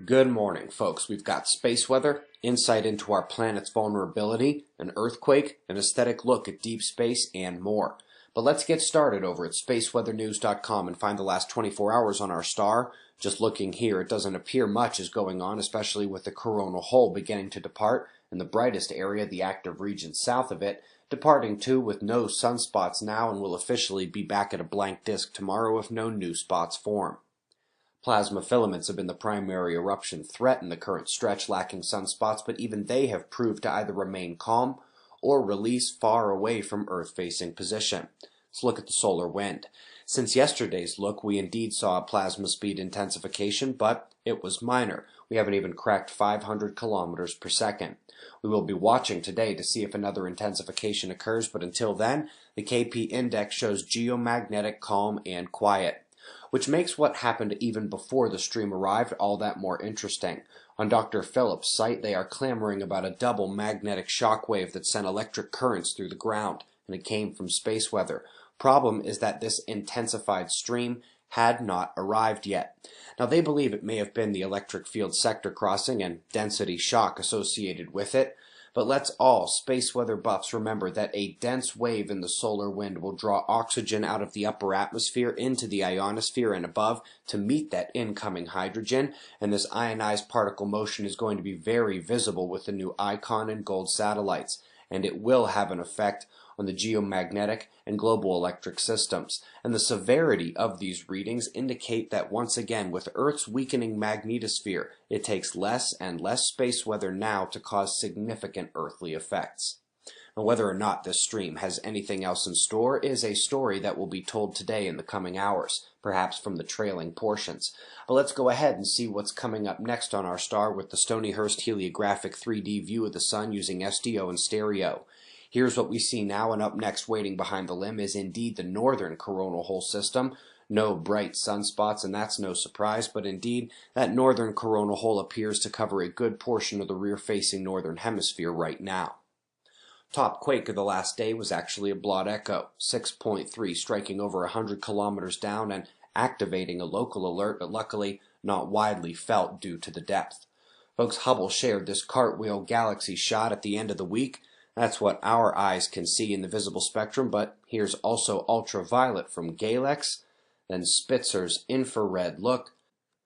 Good morning, folks. We've got space weather, insight into our planet's vulnerability, an earthquake, an aesthetic look at deep space, and more. But let's get started over at spaceweathernews.com and find the last 24 hours on our star. Just looking here, it doesn't appear much is going on, especially with the coronal hole beginning to depart, and the brightest area, the active region south of it, departing too with no sunspots now and will officially be back at a blank disk tomorrow if no new spots form. Plasma filaments have been the primary eruption threat in the current stretch, lacking sunspots, but even they have proved to either remain calm or release far away from Earth-facing position. Let's look at the solar wind. Since yesterday's look, we indeed saw a plasma speed intensification, but it was minor. We haven't even cracked 500 kilometers per second. We will be watching today to see if another intensification occurs, but until then, the KP index shows geomagnetic calm and quiet, which makes what happened even before the stream arrived all that more interesting. On Dr. Phillips' site, they are clamoring about a double magnetic shockwave that sent electric currents through the ground, and it came from space weather. Problem is that this intensified stream had not arrived yet. Now, they believe it may have been the electric field sector crossing and density shock associated with it, but let's all space weather buffs remember that a dense wave in the solar wind will draw oxygen out of the upper atmosphere into the ionosphere and above to meet that incoming hydrogen, and this ionized particle motion is going to be very visible with the new ICON and GOLD satellites, and it will have an effect on the geomagnetic and global electric systems. And the severity of these readings indicate that once again, with Earth's weakening magnetosphere, it takes less and less space weather now to cause significant earthly effects. Now, whether or not this stream has anything else in store is a story that will be told today in the coming hours, perhaps from the trailing portions. But let's go ahead and see what's coming up next on our star with the Stonyhurst heliographic 3D view of the sun using SDO and stereo. Here's what we see now, and up next waiting behind the limb is indeed the northern coronal hole system. No bright sunspots, and that's no surprise, but indeed that northern coronal hole appears to cover a good portion of the rear-facing northern hemisphere right now. Top quake of the last day was actually a blot echo, 6.3, striking over 100 kilometers down and activating a local alert, but luckily not widely felt due to the depth. Folks, Hubble shared this Cartwheel galaxy shot at the end of the week. That's what our eyes can see in the visible spectrum, but here's also ultraviolet from Galex, then Spitzer's infrared look,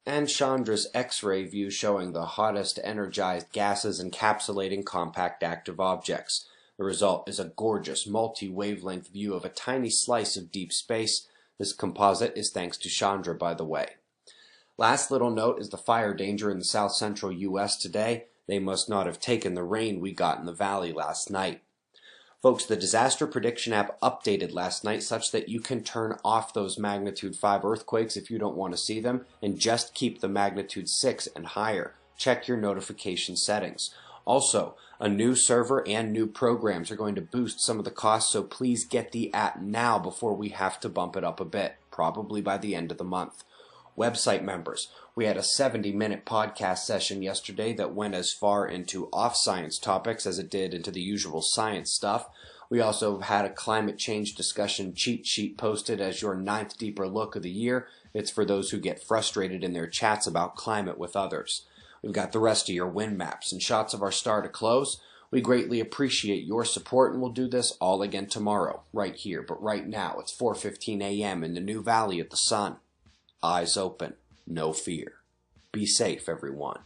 and Chandra's X-ray view showing the hottest energized gases encapsulating compact active objects. The result is a gorgeous multi-wavelength view of a tiny slice of deep space. This composite is thanks to Chandra, by the way. Last little note is the fire danger in the south-central U.S. today. They must not have taken the rain we got in the valley last night. Folks, the disaster prediction app updated last night such that you can turn off those magnitude 5 earthquakes if you don't want to see them and just keep the magnitude 6 and higher. Check your notification settings. Also, a new server and new programs are going to boost some of the costs, so please get the app now before we have to bump it up a bit, probably by the end of the month. Website members, we had a 70-minute podcast session yesterday that went as far into off-science topics as it did into the usual science stuff. We also had a climate change discussion cheat sheet posted as your 9th deeper look of the year. It's for those who get frustrated in their chats about climate with others. We've got the rest of your wind maps and shots of our star to close. We greatly appreciate your support, and we'll do this all again tomorrow, right here. But right now, it's 4:15 a.m. in the new Valley of the Sun. Eyes open, no fear. Be safe, everyone.